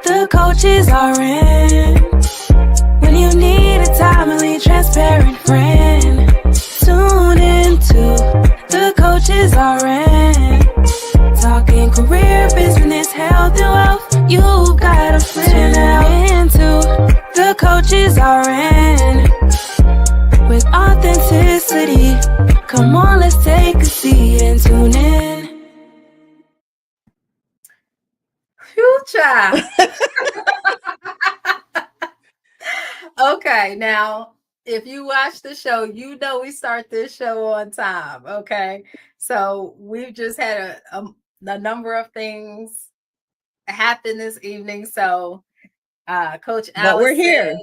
The coaches are in. When you need a timely, transparent friend, tune into the coaches are in. Talking career, business, health, and wealth. You got a friend now. Into the coaches are in. With authenticity, come on, let's take a seat and tune in. Future. Okay, now if you watch the show, you know we start this show on time. Okay, so we've just had a number of things happen this evening. So, Coach Allison, but we're here.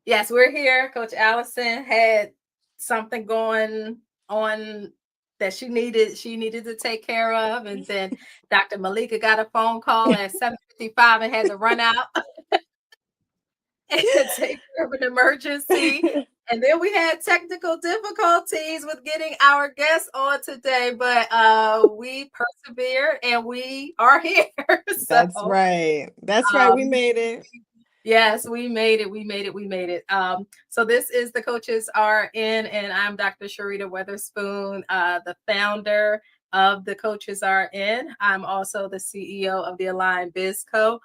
Yes, we're here. Coach Allison had something going on that she needed to take care of, and then Dr. Malika got a phone call at 7:55 and had to run out and take care of an emergency. And then we had technical difficulties with getting our guests on today, but we persevered and we are here. So, That's right. That's right. We made it. Yes, we made it. So this is the Coaches Are In, and I'm Dr. Sharita Weatherspoon, the founder of the Coaches Are In. I'm also the CEO of the Align Biz Co.,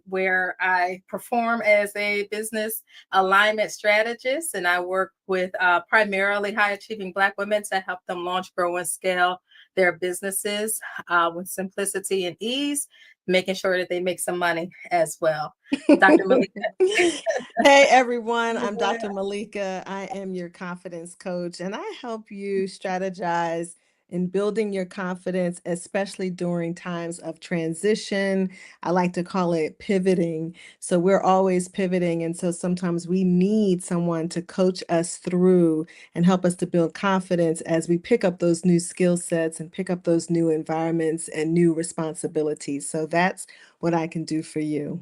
where I perform as a business alignment strategist, and I work with primarily high-achieving Black women to help them launch, grow, and scale their businesses with simplicity and ease, making sure that they make some money as well. Dr. Malika. Hey, everyone. I'm Dr. Malika. I am your confidence coach, and I help you strategize in building your confidence, especially during times of transition. I like to call it pivoting. So we're always pivoting. And so sometimes we need someone to coach us through and help us to build confidence as we pick up those new skill sets and pick up those new environments and new responsibilities. So that's what I can do for you.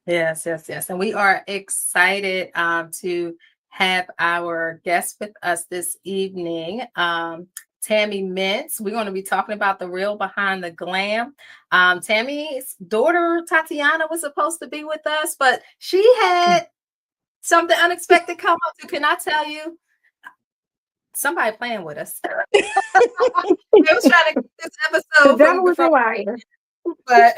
Yes. And we are excited to have our guest with us this evening. Tammy Mintz. We're going to be talking about the real behind the glam. Tammy's daughter, Tatiana, was supposed to be with us, but she had something unexpected come up. Can I tell you? Somebody playing with us. They was trying to get this episode but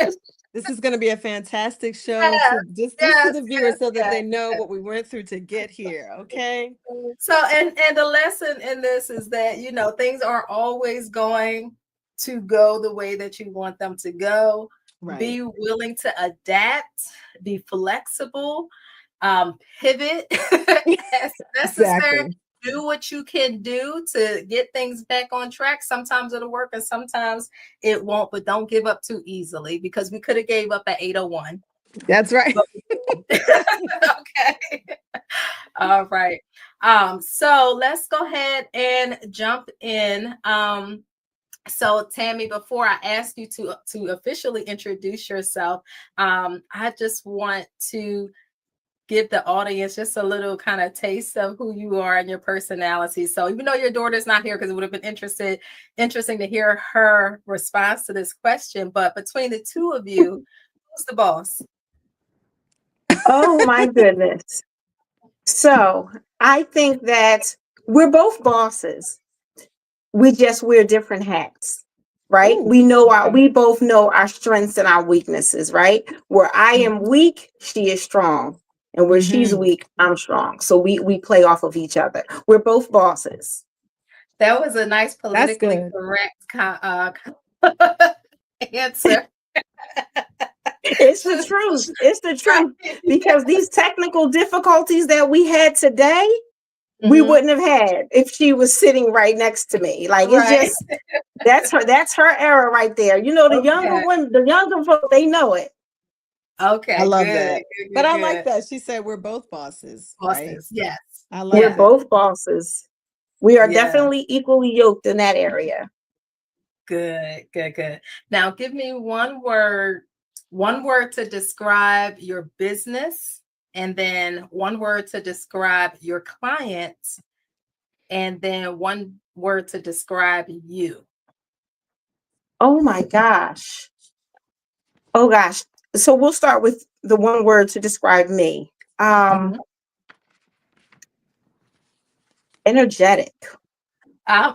this is going to be a fantastic show to the viewers so that they know what we went through to get here. Okay. So, and the lesson in this is that, things aren't always going to go the way that you want them to go. Right. Be willing to adapt, be flexible, pivot as necessary. Exactly. Do what you can do to get things back on track. Sometimes it'll work and sometimes it won't, but don't give up too easily, because we could have gave up at 8:01. That's right. Okay. All right. So let's go ahead and jump in. So Tammy, before I ask you to officially introduce yourself, I just want to give the audience just a little kind of taste of who you are and your personality. So even though your daughter's not here, because it would have been interesting to hear her response to this question, but between the two of you, who's the boss? Oh my goodness. So I think that we're both bosses. We just wear different hats, right? Ooh. We both know our strengths and our weaknesses, right? Where I am weak, she is strong. And where she's weak, I'm strong. So we play off of each other. We're both bosses. That was a nice politically correct answer. It's the truth. It's the truth. Because these technical difficulties that we had today, we wouldn't have had if she was sitting right next to me. Like, it's just, that's her era right there. The younger one, the younger folks, they know it. Okay, I love that. But I like that. She said we're both bosses. Right? Yes. I love We're both bosses. We are definitely equally yoked in that area. Good. Now give me one word to describe your business, and then one word to describe your clients, and then one word to describe you. Oh my gosh. Oh gosh. So we'll start with the one word to describe me. Mhm. Energetic.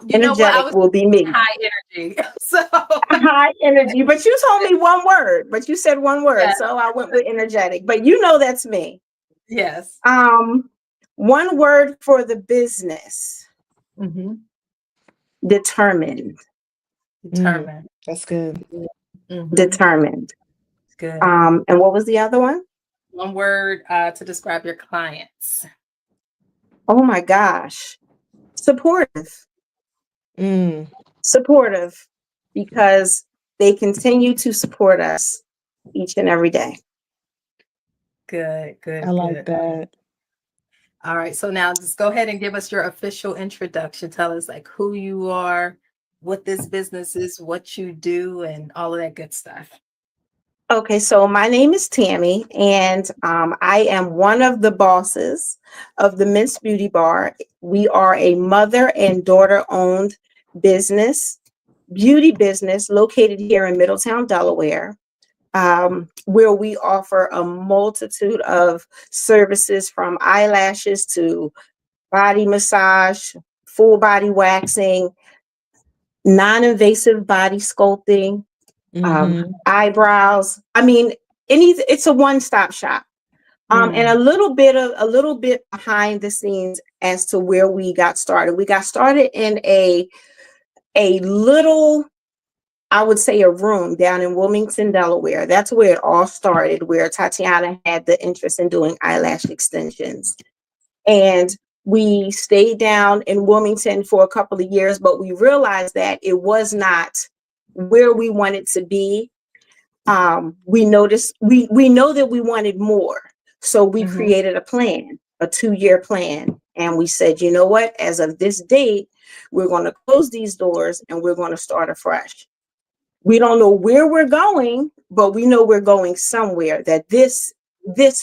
You know what? I Energetic was will be me. high energy. So High energy. But you told me one word. But you said one word. yes, So I went with energetic. But you know that's me. yes. One word for the business. Mm-hmm. Determined. Determined. That's good. Mm-hmm. Determined. Good. And what was the other one? One word to describe your clients. Oh my gosh. Supportive. Mm, Supportive, because they continue to support us each and every day. Good, I good, like good. that. All right. So now just go ahead and give us your official introduction. Tell us like who you are, what this business is, what you do, and all of that good stuff. Okay, so my name is Tammy, and I am one of the bosses of the Mintz Beauty Bar. We are a mother and daughter owned business, beauty business located here in Middletown, Delaware, where we offer a multitude of services from eyelashes to body massage, full body waxing, non-invasive body sculpting, Mm-hmm. eyebrows. I mean, it's a one-stop shop. And a little bit behind the scenes as to where we got started. We got started in a little, I would say, a room down in Wilmington, Delaware. That's where it all started, where Tatiana had the interest in doing eyelash extensions. And we stayed down in Wilmington for a couple of years, but we realized that it was not where we wanted to be. We noticed we know that we wanted more. So we Mm-hmm. created a plan, a 2-year plan. And we said, you know what, as of this date, we're going to close these doors and we're going to start afresh. We don't know where we're going, but we know we're going somewhere, that this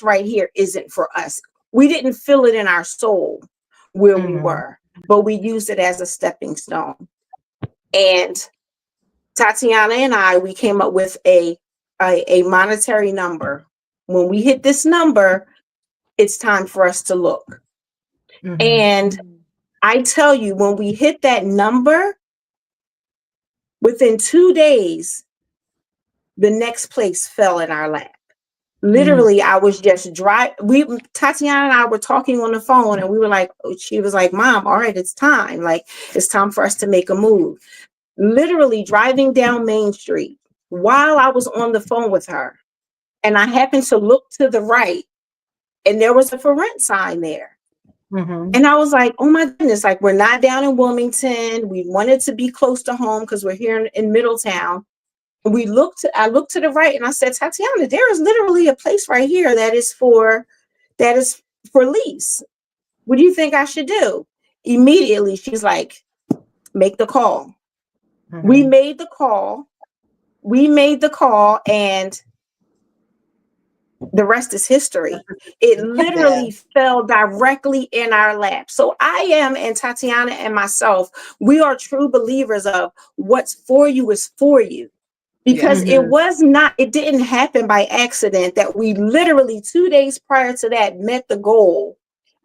right here isn't for us. We didn't feel it in our soul where we Mm-hmm. were, but we used it as a stepping stone. And Tatiana and we came up with a monetary number. When we hit this number, it's time for us to look. Mm-hmm. And I tell you, when we hit that number, within 2 days, the next place fell in our lap. Literally, I was just Tatiana and I were talking on the phone, and we were like, she was like, Mom, all right, it's time. Like, it's time for us to make a move. Literally driving down Main Street while I was on the phone with her. And I happened to look to the right, and there was a for rent sign there. Mm-hmm. And I was like, oh my goodness, like, we're not down in Wilmington. We wanted to be close to home because we're here in Middletown. I looked to the right and I said, Tatiana, there is literally a place right here that is for lease. What do you think I should do? Immediately, she's like, make the call. Mm-hmm. We made the call, and the rest is history. It literally fell directly in our lap. So and Tatiana and myself, we are true believers of what's for you is for you. Because it didn't happen by accident, that we literally 2 days prior to that met the goal.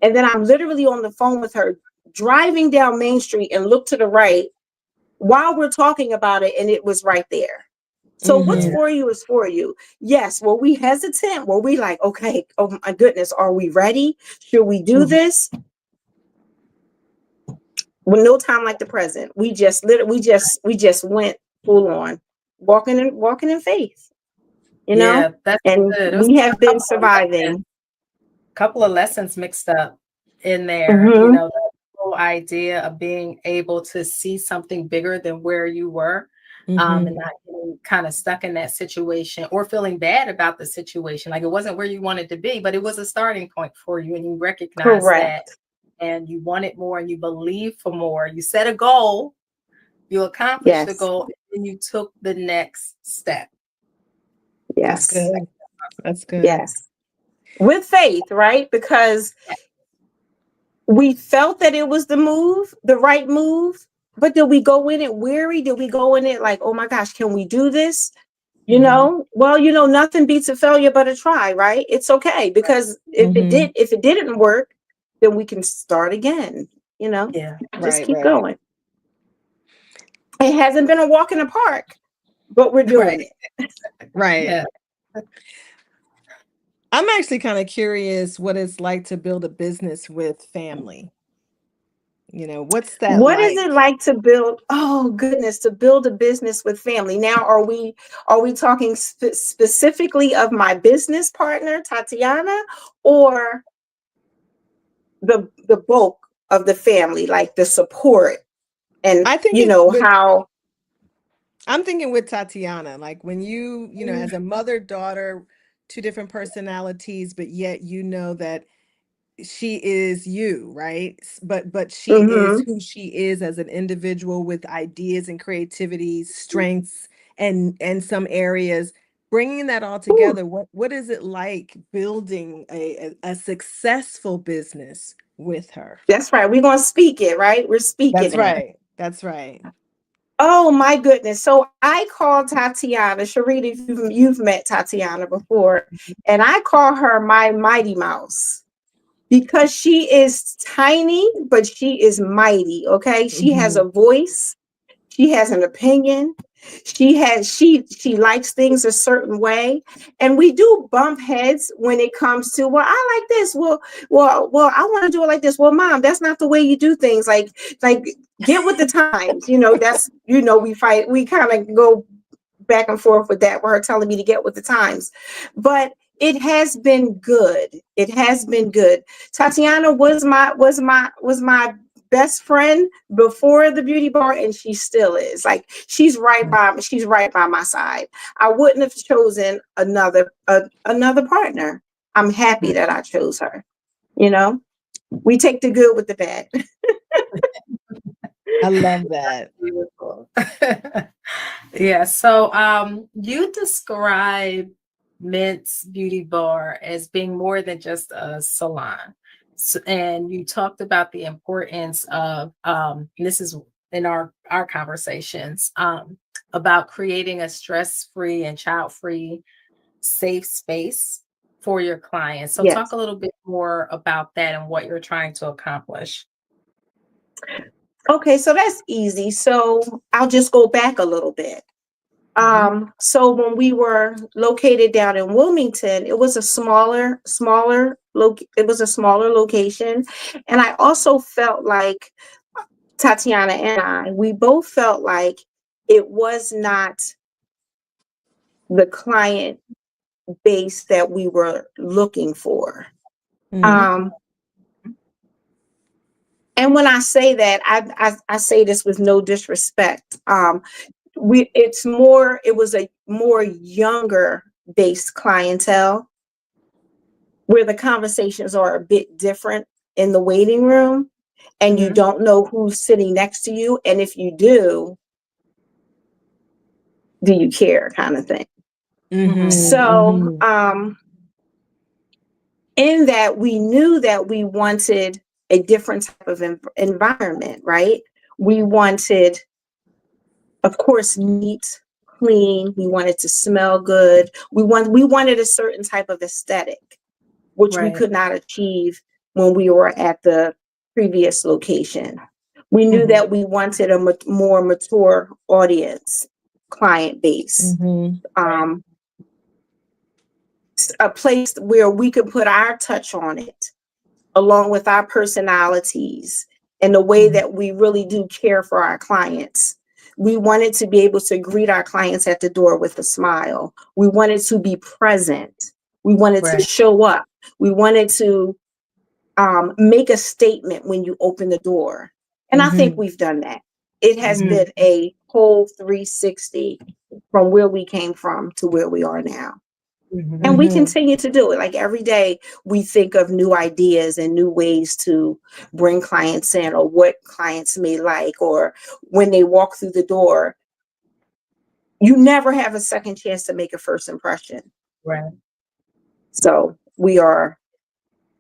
And then I'm literally on the phone with her, driving down Main Street, and look to the right while we're talking about it. And it was right there. So what's for you is for you. Yes. Were we hesitant? Were we like, okay, oh my goodness, are we ready? Should we do this? With no time like the present. We just went full on, walking in faith, Yeah, that's and good. It was we have a been couple of surviving. lessons mixed up in there. Mm-hmm. The whole idea of being able to see something bigger than where you were, and not getting kind of stuck in that situation or feeling bad about the situation. Like, it wasn't where you wanted to be, but it was a starting point for you, and you recognize that, Correct. and you wanted more, and you believe for more. You set a goal, you accomplished the Yes. goal, and you took the next step. That's Yes. good. That's good. Yes. With faith, right? Because we felt that it was the right move, but did we go in it weary? Did we go in it like, oh my gosh, can we do this? You Mhm. know, well, you know, nothing beats a failure but a try, right? It's okay, because if it didn't work, then we can start again, you know, Yeah. just Right, keep right. going. It hasn't been a walk in the park, but we're doing Right. it. Right. Yeah. I'm actually kind of curious what it's like to build a business with family. You know, what's that What is like? it like to build, oh goodness, to build a business with family? Now, are we talking specifically of my business partner, Tatiana, or the bulk of the family, like the support and, I think you it's know, with how, I'm thinking with Tatiana, like when you know, mm, as a mother, daughter, two different personalities, but yet you know that she is you, right? But she is mhm. who she is as an individual with ideas and creativity, strengths, and some areas. Bringing that all Ooh, together, what is it like building a successful business with her? that's right. We're going to speak it, right? We're speaking That's it. right. That's right. Oh my goodness. So I call Tatiana, Sharita, if you've met Tatiana before, and I call her my Mighty Mouse, because she is tiny, but she is mighty. Okay. She has a Mhm. voice. She has an opinion. She likes things a certain way. And we do bump heads when it comes to, well, I like this. Well, I want to do it like this. Well, mom, that's not the way you do things. Like get with the times. You know, that's, you know, we fight, we kind of go back and forth with that, with her telling me to get with the times. But it has been good. It has been good. Tatiana was my best friend before the beauty bar, and she still is. Like, she's right by my side. I wouldn't have chosen another partner. I'm happy that I chose her. You know, we take the good with the bad. I love that. Beautiful. Yeah. So you describe Mintz Beauty Bar as being more than just a salon. And you talked about the importance of and this is in our conversations about creating a stress-free and child-free safe space for your clients. So talk Yes. a little bit more about that and what you're trying to accomplish. Okay, so that's easy. So I'll just go back a little bit. Mhm. So when we were located down in Wilmington, it was a smaller location. And I also felt like, Tatiana and we both felt like it was not the client base that we were looking for. Mhm. Um, and when I say that, I say this with no disrespect. It was a more younger based clientele, where the conversations are a bit different in the waiting room, and you Mhm. don't know who's sitting next to you, and if you do you care, kind of thing. Mhm. So Mhm. in that, we knew that we wanted a different type of environment, right? We wanted, of course, neat, clean. We wanted to smell good. We wanted a certain type of aesthetic, which we Right. could not achieve when we were at the previous location. We knew Mhm. that we wanted a more mature audience, client base, Mhm. um, a place where we could put our touch on it, along with our personalities and the way Mhm. that we really do care for our clients. We wanted to be able to greet our clients at the door with a smile. We wanted to be present. We wanted to Right. show up. We wanted to make a statement when you open the door. And I think Mhm. we've done that. It has Mhm. been a whole 360 from where we came from to where we are now. Mhm. And we Mhm. continue to do it. Like, every day we think of new ideas and new ways to bring clients in, or what clients may like, or when they walk through the door, you never have a second chance to make a first impression. Right. So we are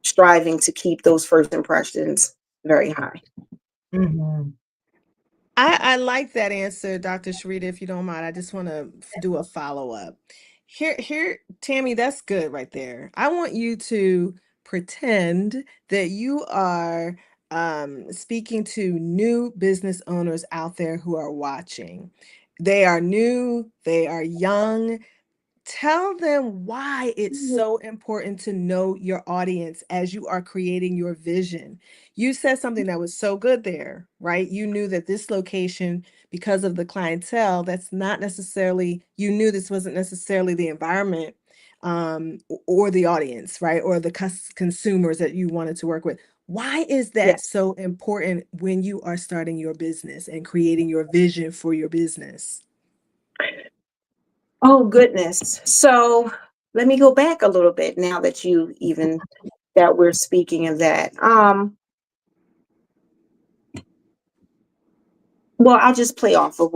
striving to keep those first impressions very high. Mhm. I like that answer, Dr. Sharita. If you don't mind, I just want to do a follow-up. Tammy, that's good right there. I want you to pretend that you are speaking to new business owners out there who are watching. They are new, they are young. Tell them why it's so important to know your audience as you are creating your vision. You said something that was so good there, right? You knew that this location, because of the clientele, that's not necessarily, you knew this wasn't necessarily the environment or the audience, right? Or the consumers that you wanted to work with. Why is that Yes. so important when you are starting your business and creating your vision for your business? Oh, goodness. So let me go back a little bit now that that we're speaking of that. Well, I'll just play off of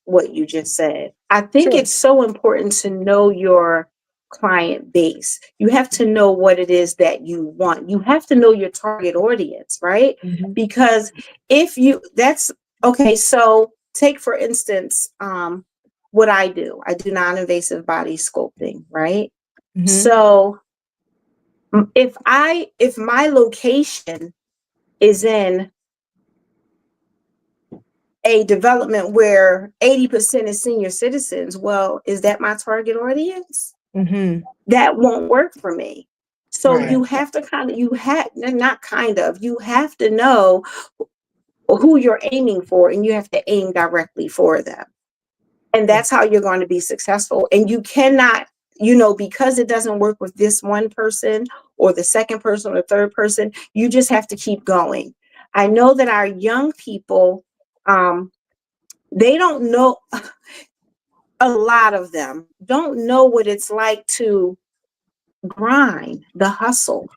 what you just said. I think Sure. it's so important to know your client base. You have to know what it is that you want. You have to know your target audience, right? Mhm. Because if you that's okay, so take for instance what I do. I do non-invasive body sculpting, right? Mhm. So if my location is in a development where 80% is senior citizens, well, is that my target audience? Mhm. That won't work for me. So Right. you have to you have, not kind of, you have to know who you're aiming for and you have to aim directly for them. And Yeah. that's how you're going to be successful. And you cannot, because it doesn't work with this one person or the second person or the third person, you just have to keep going. I know that our young people, they don't know, a lot of them don't know what it's like to grind, the hustle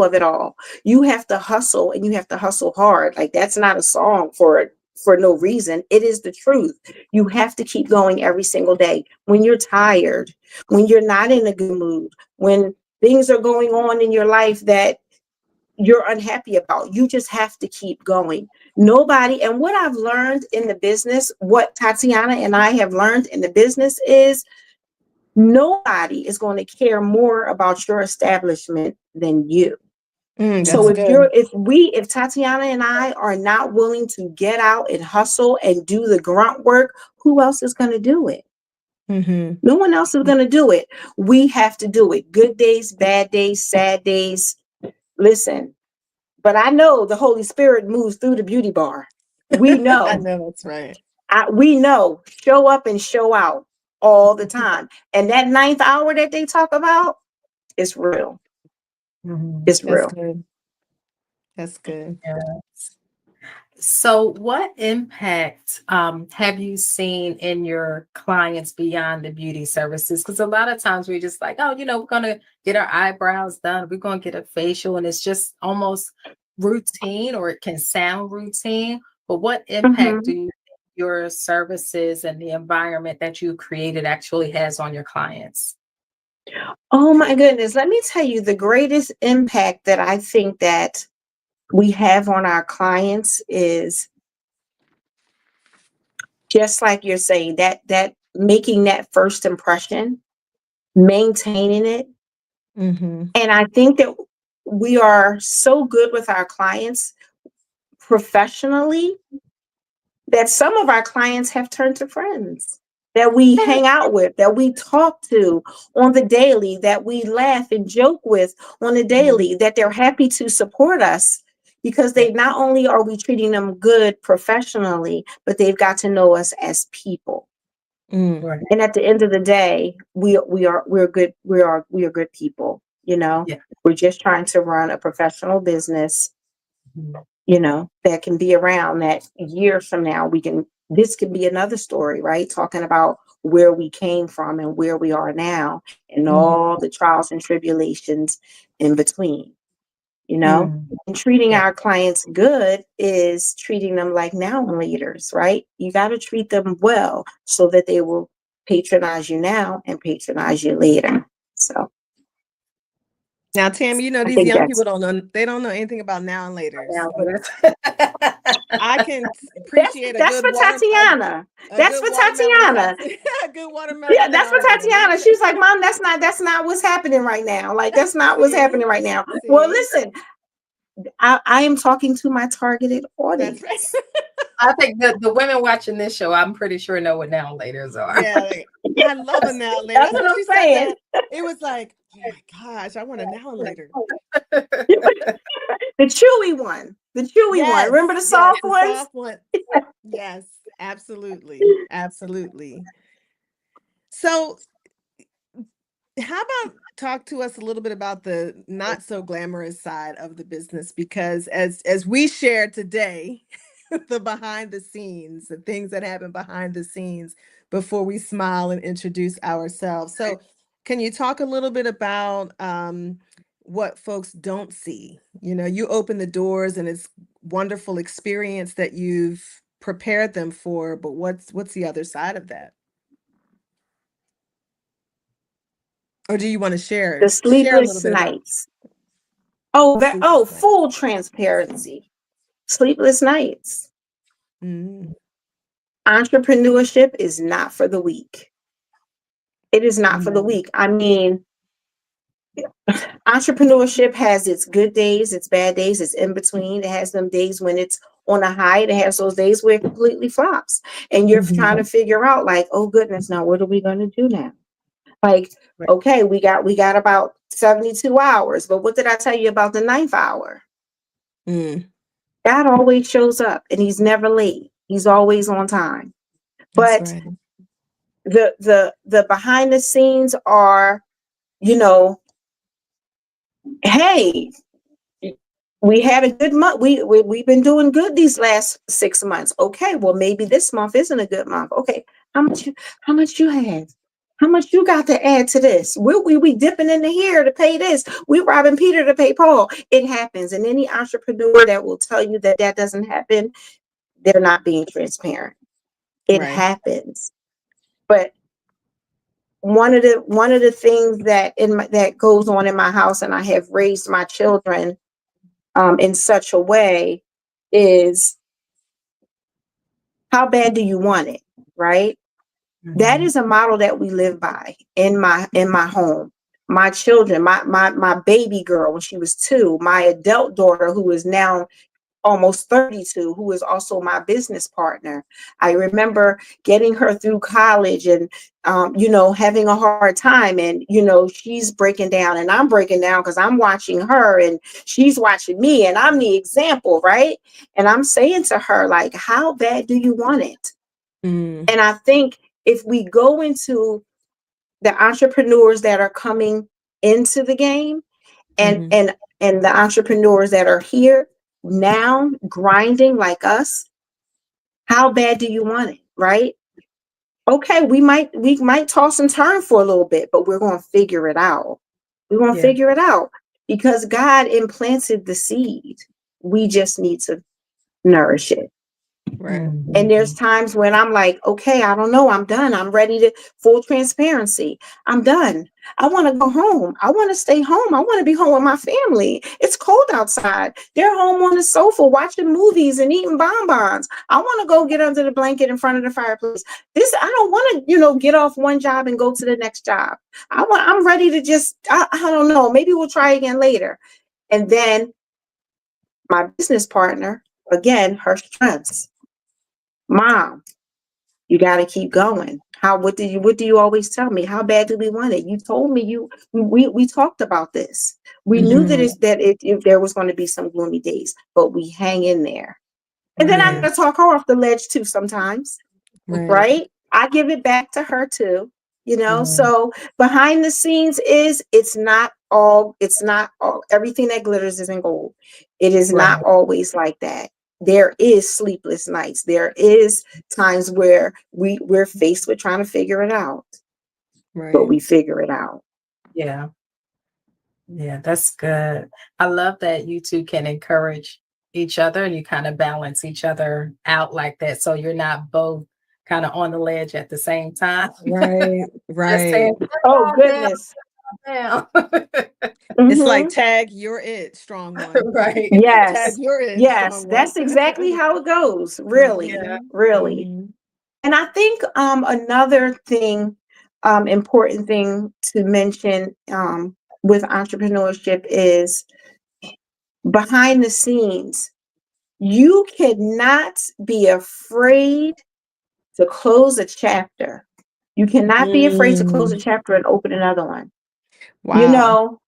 of it all. You have to hustle and you have to hustle hard. Like that's not a song for no reason. It is the truth. You have to keep going every single day. When you're tired, when you're not in a good mood, when things are going on in your life that you're unhappy about, you just have to keep going. Nobody, and what I've learned in the business, what Tatiana and I have learned in the business is nobody is going to care more about your establishment than you. So That's good. if Tatiana and I are not willing to get out and hustle and do the grunt work, who else is going to do it? Mhm. No one else is going to do it. We have to do it. Good days, bad days, sad days. Listen, but I know the Holy Spirit moves through the beauty bar. We I know. know that's right. We know. Show up and show out all the time. And that ninth hour that they talk about, it's real. It's That's real. good. That's good. Yes. So, what impact have you seen in your clients beyond the beauty services? Because a lot of times we're just like, oh, we're going to get our eyebrows done, we're going to get a facial, and it's just almost routine, or it can sound routine. But what impact do Mhm. you think your services and the environment that you created actually has on your clients? Oh my goodness. Let me tell you the greatest impact that I think that we have on our clients is just like you're saying, that making that first impression, maintaining it. Mhm. And I think that we are so good with our clients professionally that some of our clients have turned to friends that we hang out with, that we talk to on the daily, that we laugh and joke with on the Mhm. daily, that they're happy to support us because Yeah. they not only are we treating them good professionally, but they've got to know us as people. Mm. Right. And at the end of the day, we are good people, Yeah. We're just trying to run a professional business, Mhm. that can be around that years from now. This could be another story, right? Talking about where we came from and where we are now and Mhm. all the trials and tribulations in between, Mm. and treating Yeah. our clients good is treating them like now leaders, right? You got to treat them well so that they will patronize you now and patronize you later. So Now, Tammy, you know, I these think young that's people don't know, they don't know anything about now and laters, Now, but I can appreciate that's for Tatiana. a That's good for watermelon Tatiana. a good Yeah, watermelon that's for now and later. Tatiana. She's like, Mom, that's not what's happening right now. Like, that's not what's See, happening right now. Well, see, listen, I am talking to my targeted that's right. audience. I think the women watching this show, I'm pretty sure know what now and laters are. Yeah, like, I love a now and later. That's That's what when I'm she said saying. that. It was like, oh my gosh, I want a now and later. The chewy one. The chewy one. Yes, Remember the yes, soft the ones? soft one. Yes, absolutely, absolutely. So, how about talk to us a little bit about the not so glamorous side of the business? Because as we shared today, the behind the scenes, the things that happen behind the scenes before we smile and introduce ourselves. So, can you talk a little bit about what folks don't see? You know, you open the doors and it's wonderful experience that you've prepared them for, but what's the other side of that? Or do you want to The share a little sleepless bit about nights. Oh, sleepless nights? full transparency. Sleepless nights. Mm, Entrepreneurship is not for the weak. It is not for the amen. weak. I mean, entrepreneurship has its good days, its bad days, it's in between. It has them days when it's on a high. It has those days where it completely flops. And you're Mhm. trying to figure out, like, oh goodness, now what are we going to do now? Like, Right. okay, we got about 72 hours, but what did I tell you about the ninth hour? Mm, God always shows up and he's never late. He's always on time. that's But right. the behind the scenes are, you know, hey, we had a good month. We've been doing good these last 6 months. Okay, well maybe this month isn't a good month. Okay, how much you have? How much you got to add to this? We dipping into here to pay this. We robbing Peter to pay Paul. It happens, and any entrepreneur that will tell you that that doesn't happen, they're not being transparent. It Right. happens, but one of the things that that goes on in my house, and I have raised my children in such a way, is how bad do you want it, right? That Mhm. is a model that we live by in my home. My children, my baby girl when she was 2, my adult daughter who is now almost 32, who is also my business partner. I remember getting her through college and, having a hard time. And, she's breaking down and I'm breaking down because I'm watching her and she's watching me and I'm the example, right? And I'm saying to her, like, how bad do you want it? Mm, And I think if we go into the entrepreneurs that are coming into the game, and mhm. and and the entrepreneurs that are here now grinding like us, how bad do you want it, right? Okay, we might toss and turn for a little bit, but we're going to figure it out. We're going to Yeah. figure it out because God implanted the seed. We just need to nourish it. Right. And there's Mhm. times when I'm like, okay, I don't know. I'm done. I'm ready to full transparency. I'm done. I want to go home. I want to stay home. I want to be home with my family. It's cold outside. They're home on the sofa watching movies and eating bonbons. I want to go get under the blanket in front of the fireplace. I don't want to, get off one job and go to the next job. I'm ready to I don't know. Maybe we'll try again later. And then my business partner, again, her strengths. Mom, you got to keep going. What do you always tell me? How bad do we want it? You told me we talked about this. We knew that Mhm. if there was going to be some gloomy days, but we hang in there. And then I Right. gotta talk her off the ledge too sometimes, Right. right? I give it back to her too. Yeah. So behind the scenes it's not all everything that glitters isn't gold. It is not Right. always like that. There is sleepless nights. There is times where we're faced with trying to figure it out, but Right. we figure it out. Yeah. Yeah. That's good. I love that you two can encourage each other and you kind of balance each other out like that. So you're not both kind of on the ledge at the same time. Right. Just Right. saying, "It's Oh all good." goodness. down. It's like Mhm. tag, you're it, strong one. Right. Tag, Yes. you're it, Yes, strong one. that's exactly how it goes. Really, Yeah. Mhm, really. mhm, And I think another thing, important thing to mention with entrepreneurship is behind the scenes. You cannot be afraid to close a chapter. You cannot be afraid to close a mm. chapter and open another one. You Wow. know,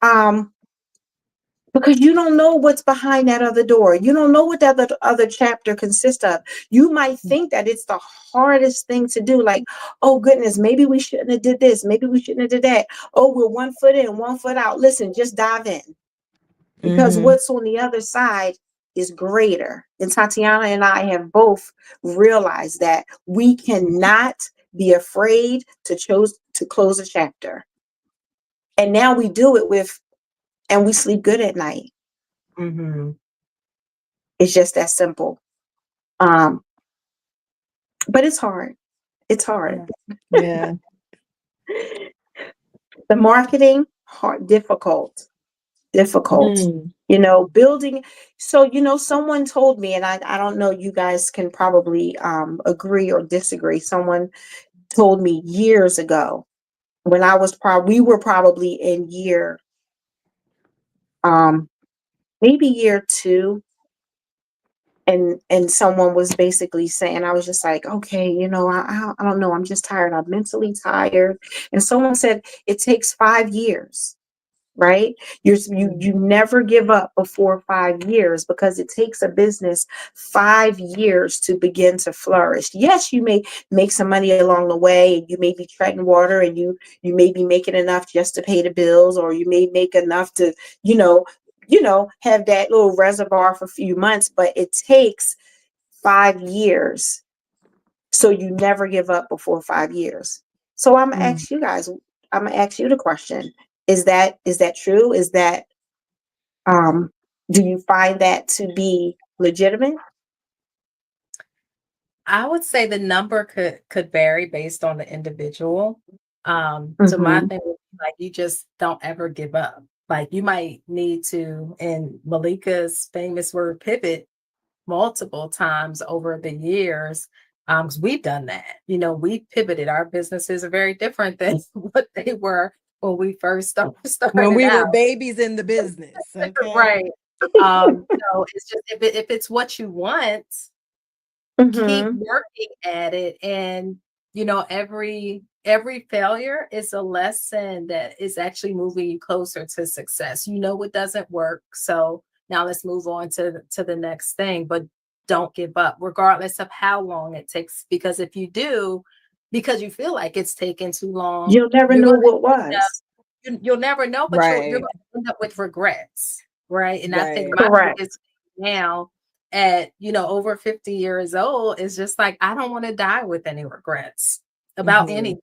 um, because you don't know what's behind that other door. You don't know what that other chapter consists of. You might think that it's the hardest thing to do. Like, oh goodness, maybe we shouldn't have did this. Maybe we shouldn't have did that. Oh, we're 1 foot in, 1 foot out. Listen, just dive in because Mhm, what's on the other side is greater. And Tatiana and I have both realized that we cannot be afraid to choose to close a chapter. And now we do it with, and we sleep good at night. mhm. It's just that simple. Um, but it's hard. It's hard. Yeah. Yeah. The marketing, hard, difficult, difficult. Mm, Building. So, someone told me, and I don't know, you guys can probably agree or disagree. Someone told me years ago when we were probably in um, maybe year 2, and someone was basically saying, I was just like, okay, I don't know, I'm just tired, I'm mentally tired. And someone said it takes 5 years, right? You mhm. never give up before 5 years, because it takes a business 5 years to begin to flourish. Yes, you may make some money along the way, and you may be treading water, and you may be making enough just to pay the bills, or you may make enough to, you know have that little reservoir for a few months, but it takes 5 years. So you never give up before 5 years. So I'm gonna Mm. ask you guys, I'm gonna ask you the question. Is that true? Is that um do you find that to be legitimate? I would say the number could vary based on the individual. So my Mm-hmm. thing is like you just don't ever give up. Like you might need to, in Malika's famous word, pivot multiple times over the years. 'Cause we've done that. We pivoted. Our businesses are very different than what they were when we first When started we were out. babies in the business, okay? Right. So it's just if it's what you want, keep Mm-hmm. working at it. And every failure is a lesson that is actually moving you closer to success. What doesn't work, so now let's move on to the next thing. But don't give up regardless of how long it takes, because if you do, because you feel like it's taken too long, You'll never you're know going what to was. you'll never know, but you're Right, going to end up with regrets, right? And I think right. my Correct. biggest thing now at over 50 years old is just like I don't want to die with any regrets about Mhm, anything.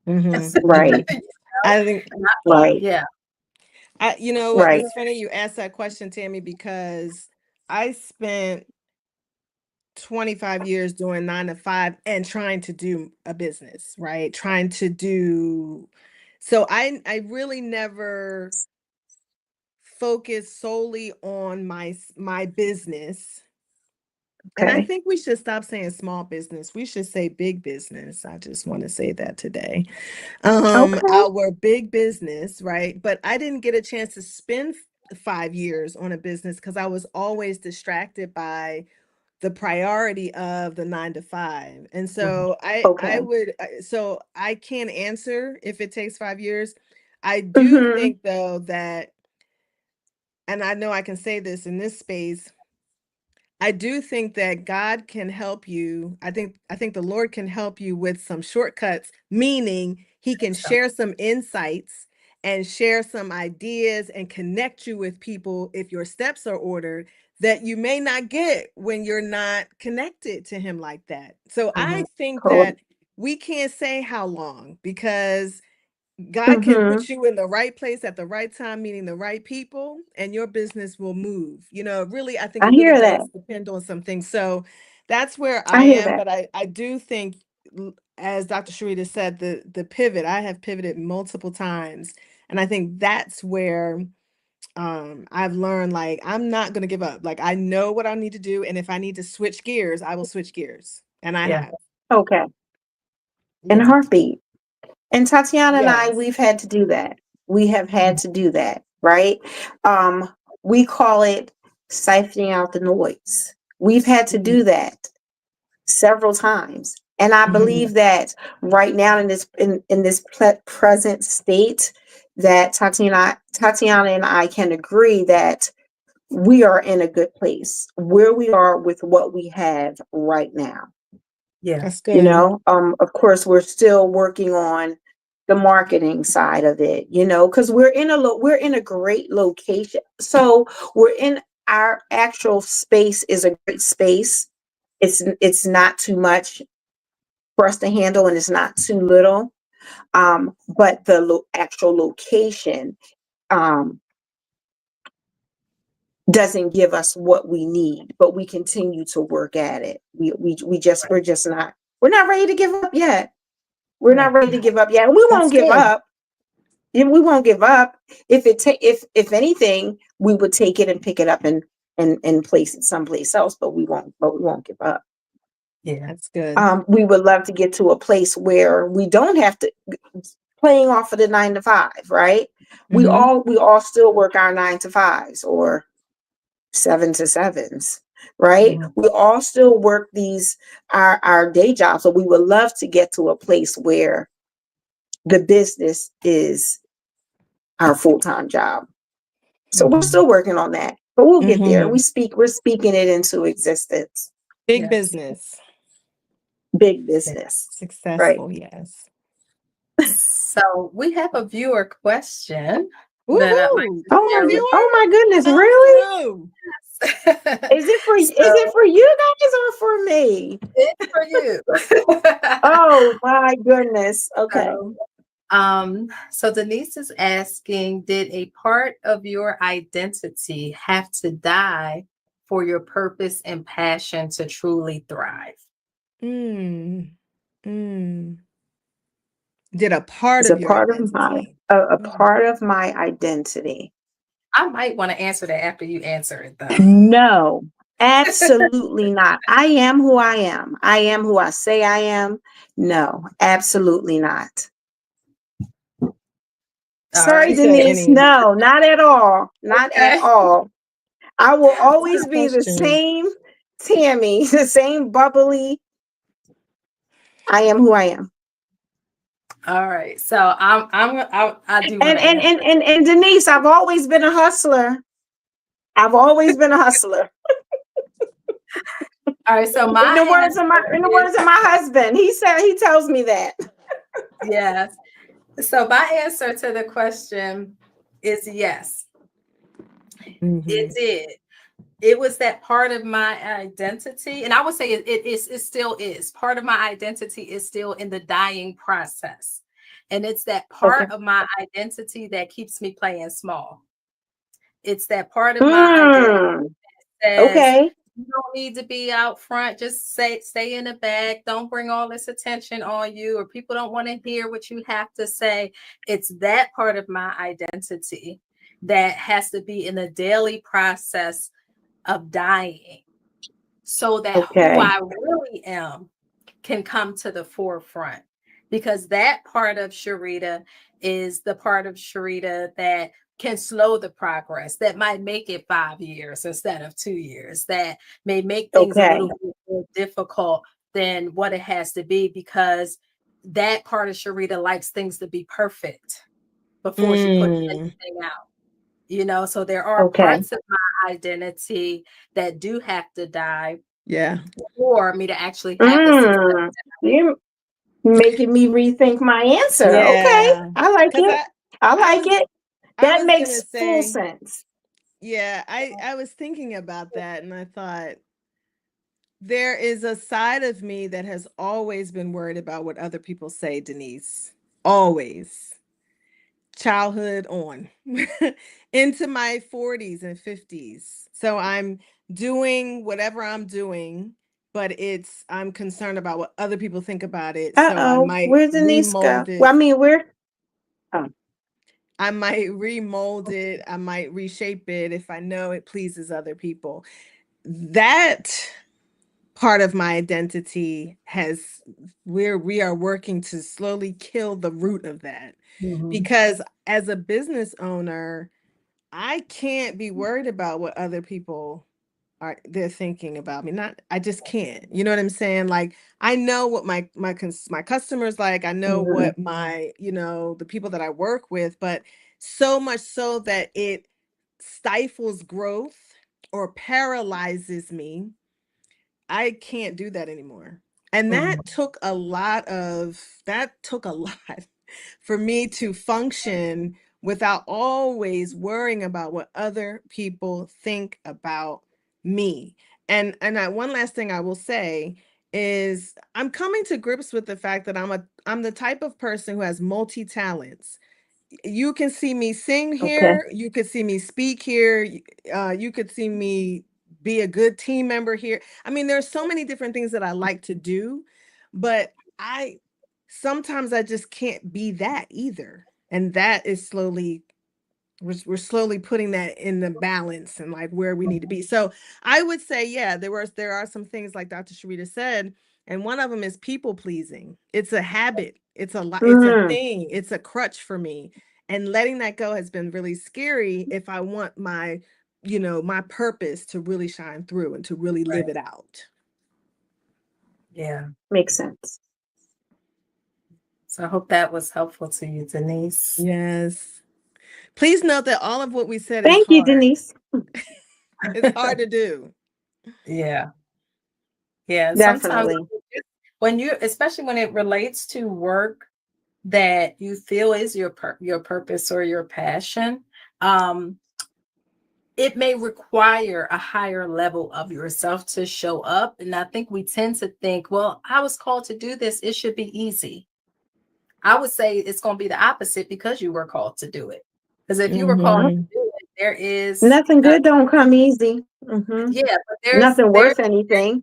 mhm, Right. mhm. I think And I- Right. yeah, you know what? Right. It's funny you asked that question, Tammy, because I spent 25 years doing 9 to 5 and trying to do a business, right? Trying to do so I really never focused solely on my business. And I Okay. think we should stop saying small business. We should say big business. I just want to say that today. Okay. Our big business, right? But I didn't get a chance to spend 5 years on a business because I was always distracted by the priority of the 9 to 5. And so I Okay. would so I can't answer if it takes 5 years. I do Mm-hmm. think though that, and I know I can say this in this space, I do think that God can help you. I think the Lord can help you with some shortcuts, meaning he can so share some insights and share some ideas and connect you with people if your steps are ordered that you may not get when you're not connected to him like that. So I think Cool. that we can't say how long because God can Mm-hmm. put you in the right place at the right time, meeting the right people, and your business will move. Really, I think I it really hear that. does depend on some things. So that's where I I hear am. that. But I do think as Dr. Sharita said, the pivot, I have pivoted multiple times. And I think that's where I've learned, like, I'm not going to give up. Like, I know what I need to do. And if I need to switch gears, I will switch gears. And I Yeah. have. Okay. In a Yeah. heartbeat. And Tatiana and I, Yes. we've had to do that. We have had to do that, right? We call it siphoning out the noise. We've had to do that several times. And I believe that right now in this present state, that Tatiana and I can agree that we are in a good place where we are with what we have right now. Yeah. That's You good. know, of course, we're still working on the marketing side of it, you know, because we're in a great location. So we're in our actual space is a great space. It's not too much for us to handle, and it's not too little. But the actual location doesn't give us what we need, but we continue to work at it. We're not ready to give up yet. We're not ready to give up yet. And we That's won't give good. up. And we won't give up. If anything, we would take it and pick it up and place it someplace else, but we won't give up. Yeah. That's good. We would love to get to a place where we don't have to playing off of the 9 to 5, right? We all still work our 9 to 5s or 7 to 7s, right? We all still work our day jobs. So we would love to get to a place where the business is our full-time job. So we're still working on that, but we'll get there. We're speaking it into existence. Big Yes. business. Big business. Successful, yes. So we have a viewer question that I'd like Woohoo! to share with Oh my goodness, Come really? through. Is it for you guys or for me? It's for you. Oh my goodness. Okay. So Denise is asking, did a part of your identity have to die for your purpose and passion to truly thrive? Did a part It's of a your part of identity? a part of my identity. I might want to answer that after you answer it, though. No, absolutely not. I am who I am. I am who I say I am. No, absolutely not. Sorry, right. Denise. No, not at all. Not Okay. at all. I will always be the question. same Tammy, the same bubbly. I am who I am. All right. So I do want to answer. And Denise, I've always been a hustler. I've always been a hustler. All right. So In the words of my husband, he tells me that. yes. So my answer to the question is yes. It did. It was that part of my identity, and I would say it still is. Part of my identity is still in the dying process, and it's that part of my identity that keeps me playing small. It's that part of my identity that says, you don't need to be out front. Just stay in the back. Don't bring all this attention on you, or people don't want to hear what you have to say. It's that part of my identity that has to be in the daily process of dying, so that who I really am can come to the forefront. Because that part of Sharita is the part of Sharita that can slow the progress, that might make it 5 years instead of 2 years, that may make things a little bit more difficult than what it has to be, because that part of Sharita likes things to be perfect before she puts anything out. You know, so there are parts of my identity that do have to die for me to actually have the success. You're making me rethink my answer. Yeah. Okay. I like it. I like it. That makes full sense. Yeah, I was thinking about that, and I thought, there is a side of me that has always been worried about what other people say, Denise. Always. Childhood on into my 40s and 50s. So I'm doing whatever I'm doing, but I'm concerned about what other people think about it. So I Uh-oh, might where'd Denise go? remold it. Well, I mean, oh, I might remold it. I might reshape it if I know it pleases other people. That part of my identity we are working to slowly kill the root of that. Because as a business owner, I can't be worried about what other people they're thinking about me. I just can't. You know what I'm saying? Like, I know what my customers like. I know mhm, what the people that I work with, but so much so that it stifles growth or paralyzes me. I can't do that anymore. And that took a lot for me to function without always worrying about what other people think about me. And one last thing I will say is I'm coming to grips with the fact that I'm the type of person who has multi talents. You can see me sing okay. here, you could see me speak here, you could see me be a good team member here. I mean, there's so many different things that I like to do, but I sometimes I just can't be that either. And that is we're slowly putting that in the balance and like where we need to be. So I would say, yeah, there are some things like Dr. Sharita said, and one of them is people pleasing. It's a habit. It's a Mm, thing. It's a crutch for me. And letting that go has been really scary if I want my purpose to really shine through and to really live it out. Yeah. makes sense. So I hope that was helpful to you, Denise. Yes. Please note that all of what we said is Thank you, hard. Denise. It's hard to do. Yeah. Yeah. Sometimes Definitely. especially when it relates to work that you feel is your purpose or your passion, it may require a higher level of yourself to show up. And I think we tend to think, well, I was called to do this, it should be easy. I would say it's going to be the opposite because you were called to do it. Because if you were called Yep. to do it, there is Nothing good don't come easy. Hmm. yeah, but Nothing there's worth anything.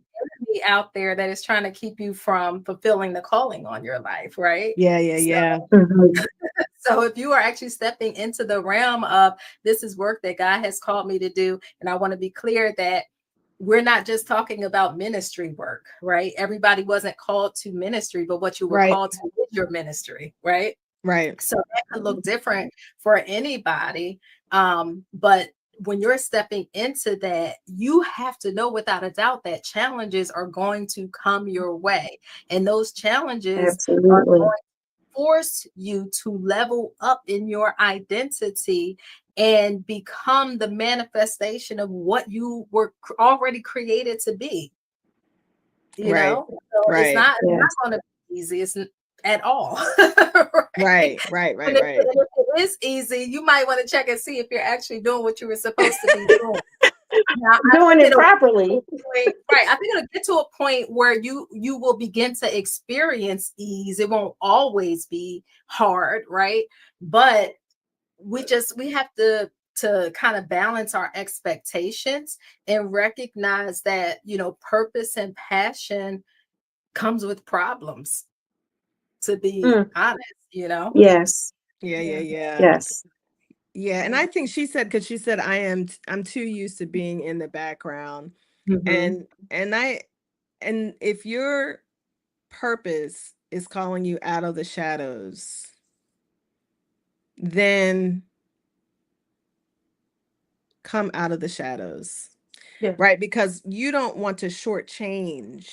enemy out there that is trying to keep you from fulfilling the calling on your life, right? Yeah, yeah, So, yeah. Hmm. so if you are actually stepping into the realm of this is work that God has called me to do, and I want to be clear that we're not just talking about ministry work, right? Everybody wasn't called to ministry, but what you were Right, called to is your ministry, right? right, So that could look different for anybody. But when you're stepping into that, you have to know without a doubt that challenges are going to come your way. And those challenges are Absolutely. going to force you to level up in your identity and become the manifestation of what you were already created to be. right, So right, it's not Yes. going to be easy. At all. Right? right, right, And right, right. if it is easy, you might want to check and see if you're actually doing what you were supposed to be doing. Now, I Doing think it it'll get properly. to a point, right? I think it'll get to a point where you will begin to experience ease. It won't always be hard, right? But we have to kind of balance our expectations and recognize that purpose and passion comes with problems, to be Mm, honest. yes. Yeah, yeah, Yeah. yeah. Yes. Yeah, and I think because she said I'm too used to being in the background. Mhm. And if your purpose is calling you out of the shadows, then come out of the shadows. Yeah. Right? Because you don't want to shortchange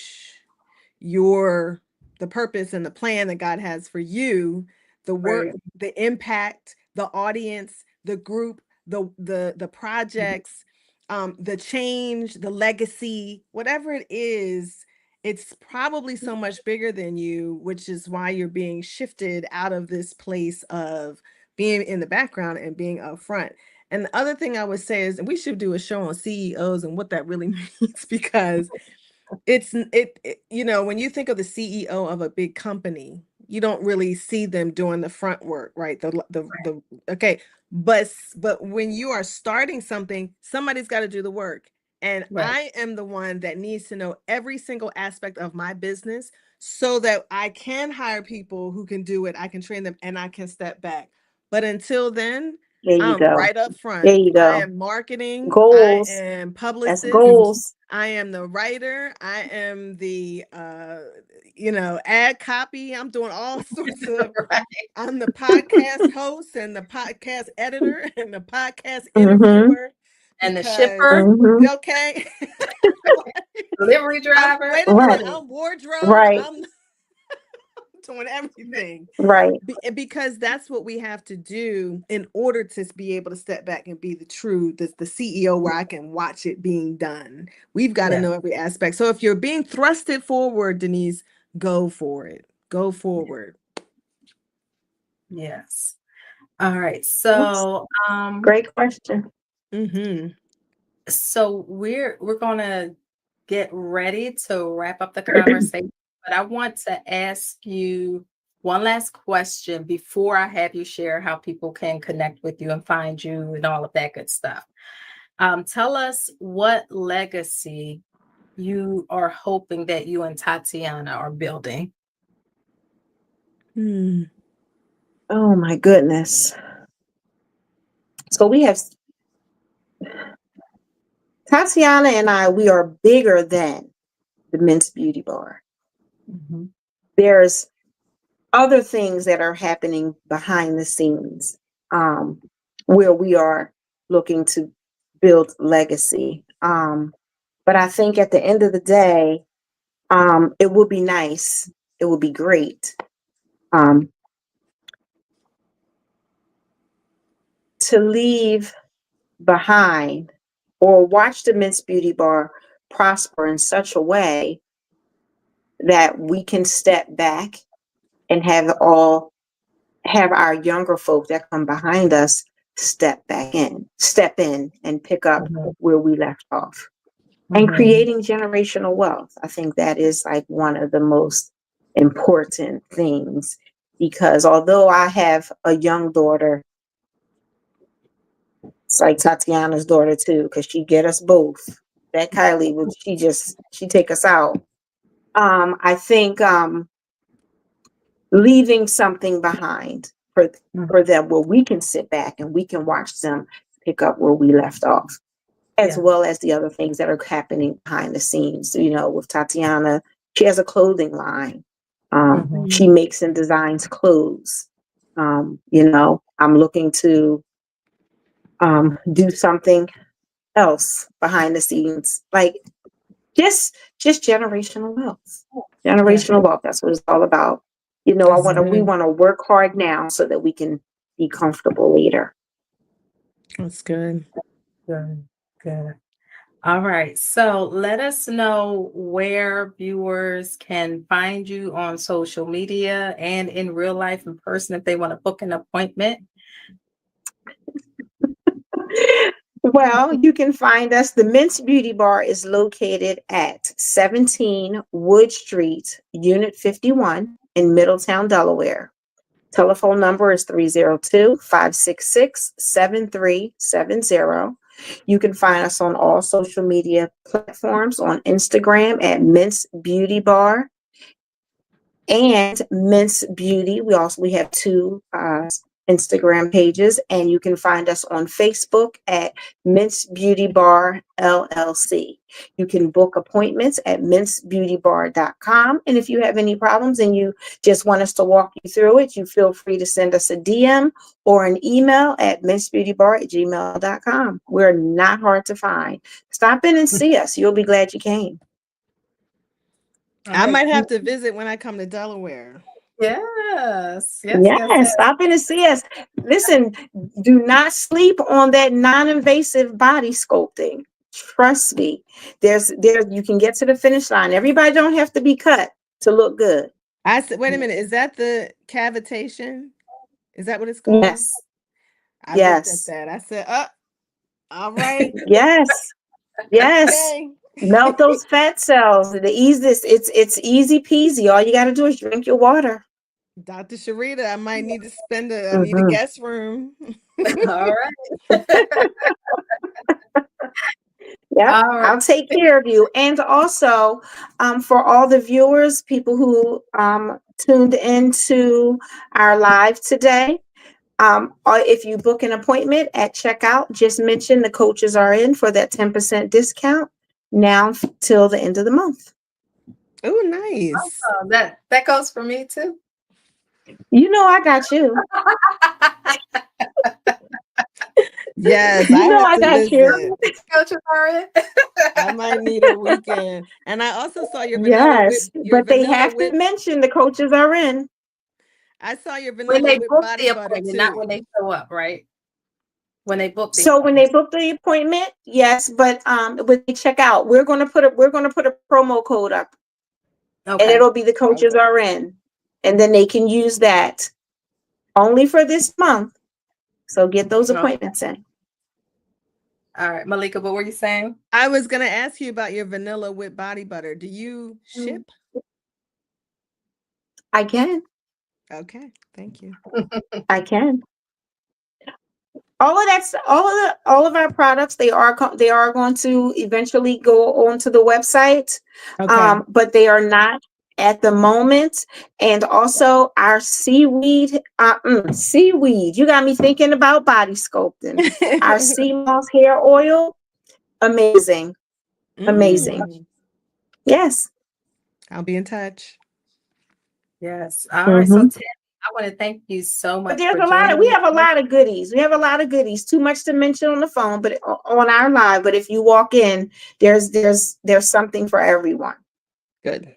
your the purpose and the plan that God has for you, the work, Right. the impact, the audience, the group, the projects, the change, the legacy, whatever it is, it's probably so much bigger than you, which is why you're being shifted out of this place of being in the background and being up front. And the other thing I would say is we should do a show on CEOs and what that really means, because when you think of the CEO of a big company, you don't really see them doing the front work, right? Okay, but when you are starting something, somebody's got to do the work, And Right. I am the one that needs to know every single aspect of my business so that I can hire people who can do it. I can train them and I can step back. But until then, There you I'm go. right up There front. you I go. am marketing. I Goals. am That's publicist. goals. I am the writer. I am the ad copy. I'm doing all sorts of. Right. I'm the podcast host and the podcast editor and the podcast Mm-hmm. interviewer. And the Because shipper, Mm-hmm. okay, delivery driver. wait a Right. minute. I'm wardrobe. Right. I'm doing everything. Right. Because that's what we have to do in order to be able to step back and be the CEO where I can watch it being done. We've got to Yeah. know every aspect. So if you're being thrusted forward, Denise, go for it. Go forward. Yes. All right. So, Great question. Mm-hmm. so we're gonna get ready to wrap up the conversation, but I want to ask you one last question before I have you share how people can connect with you and find you and all of that good stuff. Tell us what legacy you are hoping that you and Tatiana are building. Oh my goodness. So we have Tatiana and I, we are bigger than the Mintz Beauty Bar. Mhm. There's other things that are happening behind the scenes, where we are looking to build legacy. But I think at the end of the day, it would be nice, it would be great, to leave behind or watch the Mintz Beauty Bar prosper in such a way that we can step back and have our younger folk that come behind us step in and pick up Mhm. where we left off. And Mhm. creating generational wealth. I think that is like one of the most important things, because although I have a young daughter, it's like Tatiana's daughter too, because she get us both. That Kylie would she take us out. I think leaving something behind for them where we can sit back and we can watch them pick up where we left off, as Yeah. well as the other things that are happening behind the scenes. With Tatiana, she has a clothing line. Mhm. She makes and designs clothes. I'm looking to do something else behind the scenes, like just generational wealth. Generational wealth. That's what it's all about. We want to work hard now so that we can be comfortable later. That's good. Good. Good. All right. So let us know where viewers can find you on social media and in real life in person if they want to book an appointment. Well, you can find us. The Mintz Beauty Bar is located at 17 Wood Street, Unit 51 in Middletown, Delaware. Telephone number is 302-566-7370. You can find us on all social media platforms, on Instagram at Mintz Beauty Bar and Mintz Beauty. We have two Instagram pages, and you can find us on Facebook at Mintz Beauty Bar LLC. You can book appointments at mintzbeautybar.com. And if you have any problems and you just want us to walk you through it, you feel free to send us a DM or an email at mintzbeautybar@gmail.com. We're not hard to find. Stop in and see us. You'll be glad you came. I might have to visit when I come to Delaware. Yes. Yes, stop in and see us. Listen, do not sleep on that non-invasive body sculpting. Trust me. You can get to the finish line. Everybody don't have to be cut to look good. I said, wait a minute, is that the cavitation? Is that what it's called? Yes. I looked at that. I said, all right. Yes. Yes. Okay. Melt those fat cells. It's easy peasy. All you got to do is drink your water. Dr. Sharita, I might need to I need a guest room. All right. Yeah, All right. I'll take care of you. And also, for all the viewers, people who tuned into our live today, or if you book an appointment at checkout, just mention the coaches are in for that 10% discount now till the end of the month. Oh, nice. That goes for me too. You know, I got you. Yes, You I know, have I to got visit. you. Coaches are in. I might need a weekend. And I also saw your Yes, your but they vanilla have to whip. mention the coaches are in. I saw your When vanilla they whip book body the butter appointment, not too. when they show up, right? When they book the So when they book the appointment, yes, but when they check out, we're gonna put a promo code up, and okay. it'll be the coaches are in, and then they can use that only for this month. So get those Okay. appointments in. All right, Malika, what were you saying? I was going to ask you about your vanilla whip body butter. Do you ship? I can. Okay, thank you. I can. All of that's all of our products. They are going to eventually go onto the website, Okay. but they are not at the moment. And also our seaweed, seaweed. You got me thinking about body sculpting. Our sea moss hair oil, amazing, amazing. Mm, Yes. I'll be in touch. Yes. All right. So Tim, I want to thank you so much. But there's for a lot of, joining we me. have a lot of goodies. We have a lot of goodies. Too much to mention on the phone, but on our live. But if you walk in, there's something for everyone. Good.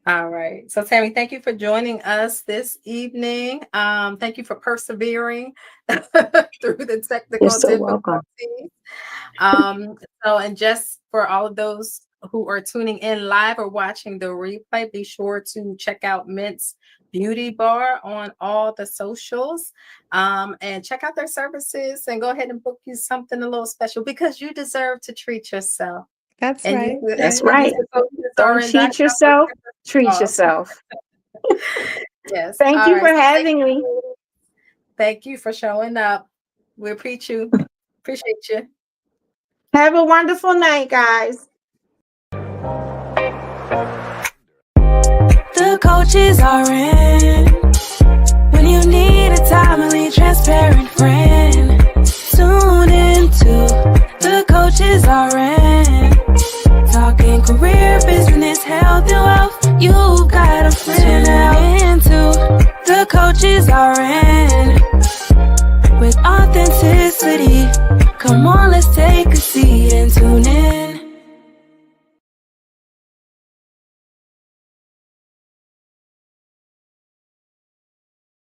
All right. So Tammy, thank you for joining us this evening. Thank you for persevering through the technical You're so welcome. difficulties. And just for all of those who are tuning in live or watching the replay, be sure to check out Mintz Beauty Bar on all the socials, and check out their services and go ahead and book you something a little special because you deserve to treat yourself. That's And right. That's right. Don't cheat yourself. Treat yourself. Yes. Thank All you right. for So having me. Thank you for showing up. We appreciate you. Appreciate you. Have a wonderful night, guys. The coaches are in. When you need a timely, transparent friend, tune into the coaches are in. Talking career, business, health, and wealth. You've got a friend now into the coaches are in. With authenticity, come on, let's take a seat and tune